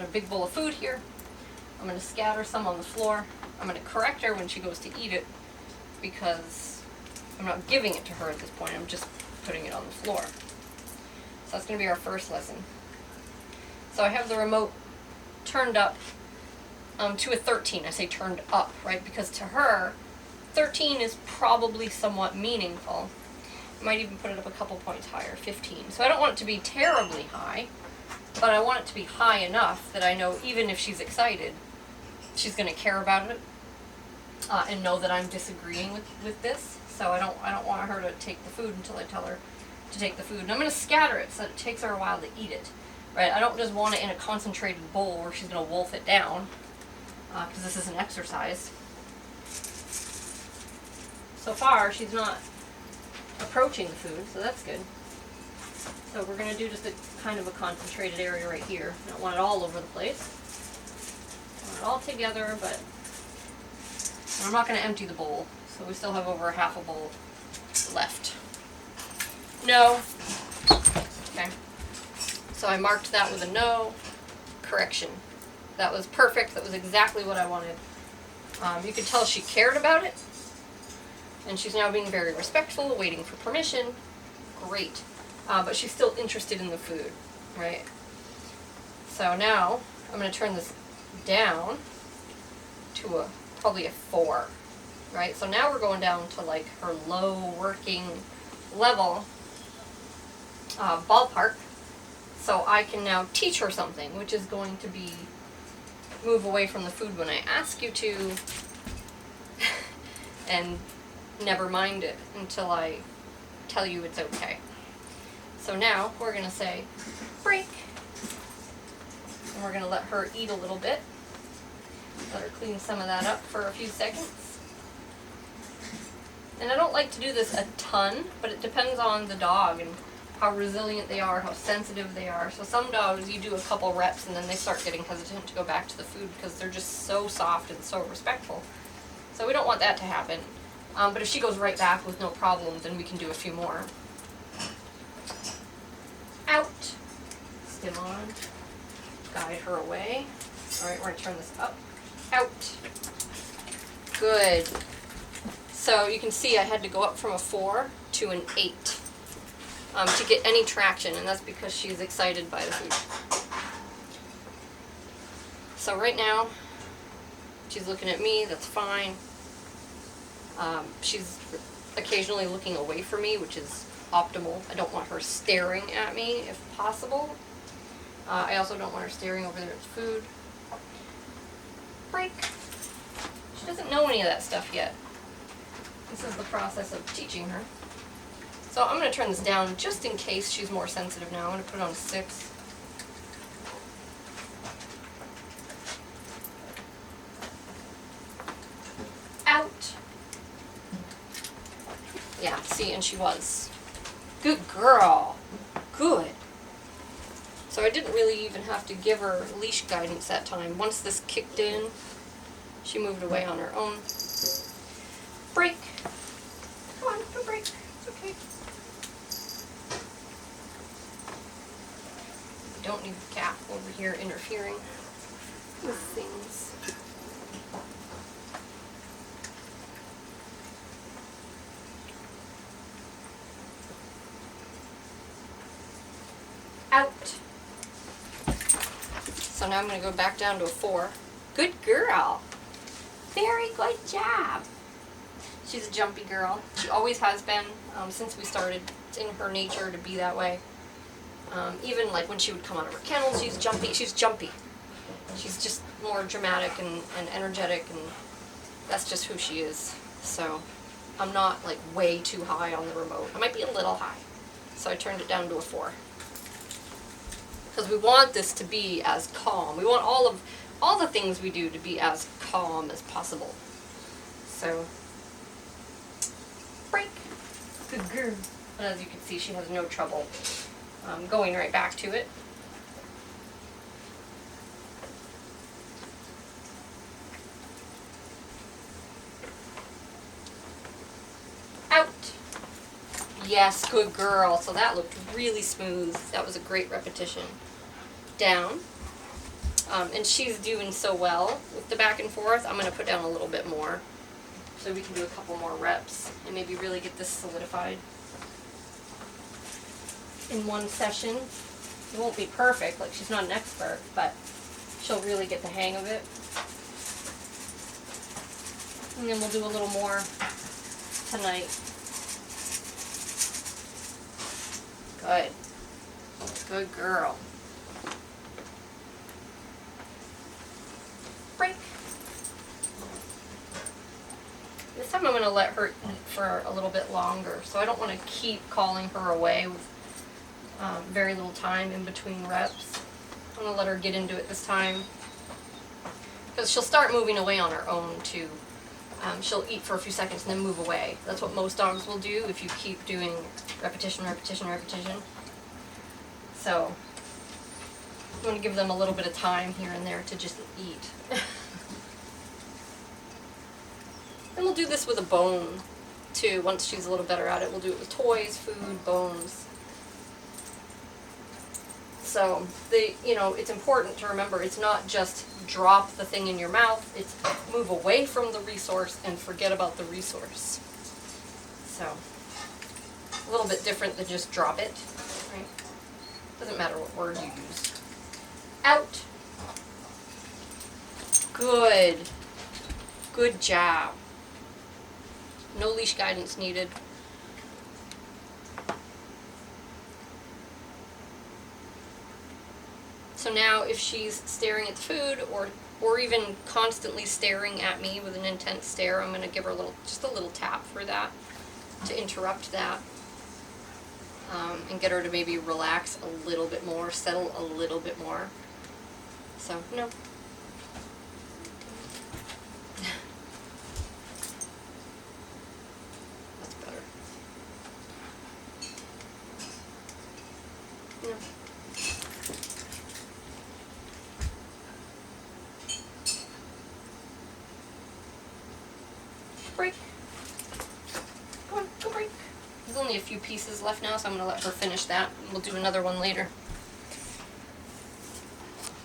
Got a big bowl of food here. I'm going to scatter some on the floor. I'm going to correct her when she goes to eat it because I'm not giving it to her at this point. I'm just putting it on the floor. So that's going to be our first lesson. So I have the remote turned up to a 13. I say turned up, right? Because to her, 13 is probably somewhat meaningful. I might even put it up a couple points higher, 15. So I don't want it to be terribly high, but I want it to be high enough that I know even if she's excited, she's going to care about it and know that I'm disagreeing with this. So I don't want her to take the food until I tell her to take the food. And I'm going to scatter it so that it takes her a while to eat it. Right? I don't just want it in a concentrated bowl where she's going to wolf it down because this is an exercise. So far, she's not approaching the food, so that's good. So we're going to do just a kind of a concentrated area right here. I don't want it all over the place. I want it all together, but I'm not going to empty the bowl, so we still have over half a bowl left. No. Okay. So I marked that with a no. Correction. That was perfect. That was exactly what I wanted. You could tell she cared about it. And she's now being very respectful, waiting for permission. Great. But she's still interested in the food, right? So now I'm going to turn this down to probably a 4, right? So now we're going down to like her low working level ballpark. So I can now teach her something, which is going to be move away from the food when I ask you to and never mind it until I tell you it's okay. So now we're going to say break. And we're going to let her eat a little bit. Let her clean some of that up for a few seconds. And I don't like to do this a ton, but it depends on the dog and how resilient they are, how sensitive they are. So some dogs, you do a couple reps and then they start getting hesitant to go back to the food because they're just so soft and so respectful. So we don't want that to happen. But if she goes right back with no problem, then we can do a few more. Out. Stim on. Guide her away. Alright, we're going to turn this up. Out. Good. So you can see I had to go up from a 4 to an 8 to get any traction, and that's because she's excited by the food. So right now, she's looking at me, that's fine. She's occasionally looking away from me, which is optimal. I don't want her staring at me if possible. I also don't want her staring over there at the food. Break. She doesn't know any of that stuff yet. This is the process of teaching her. So I'm going to turn this down just in case she's more sensitive now. I'm going to put it on a 6. Out. Yeah, see, and she was. Good girl. Good. So I didn't really even have to give her leash guidance that time. Once this kicked in, she moved away on her own. Break. Come on, don't break. It's okay. We don't need the cat over here interfering with things. Out. So now I'm going to go back down to a 4. Good girl. Very good job. She's a jumpy girl. She always has been since we started. It's in her nature to be that way. Even like when she would come out of her kennel, she's jumpy. She's jumpy. She's just more dramatic and energetic, and that's just who she is. So I'm not like way too high on the remote. I might be a little high. So I turned it down to a 4. Because we want this to be as calm. We want all the things we do to be as calm as possible. So, break. Good girl. And as you can see, she has no trouble going right back to it. Out. Yes, good girl. So that looked really smooth. That was a great repetition. Down. And she's doing so well with the back and forth, I'm going to put down a little bit more so we can do a couple more reps and maybe really get this solidified in one session. It won't be perfect, like she's not an expert, but she'll really get the hang of it. And then we'll do a little more tonight. Good. Good girl. Break. This time I'm going to let her eat for a little bit longer, so I don't want to keep calling her away with very little time in between reps. I'm going to let her get into it this time, because she'll start moving away on her own too. She'll eat for a few seconds and then move away. That's what most dogs will do if you keep doing repetition, repetition, repetition. So I'm going to give them a little bit of time here and there to just eat. And we'll do this with a bone too. Once she's a little better at it, we'll do it with toys, food, bones. So it's important to remember it's not just drop the thing in your mouth, it's move away from the resource and forget about the resource. So a little bit different than just drop it, right? Doesn't matter what word you use. Out. Good. Good job. No leash guidance needed. So now if she's staring at the food or even constantly staring at me with an intense stare, I'm going to give her just a little tap for that to interrupt that, and get her to maybe relax a little bit more, settle a little bit more. So, no. That's better. No. Break. Come on, go break. There's only a few pieces left now, so I'm going to let her finish that. We'll do another one later.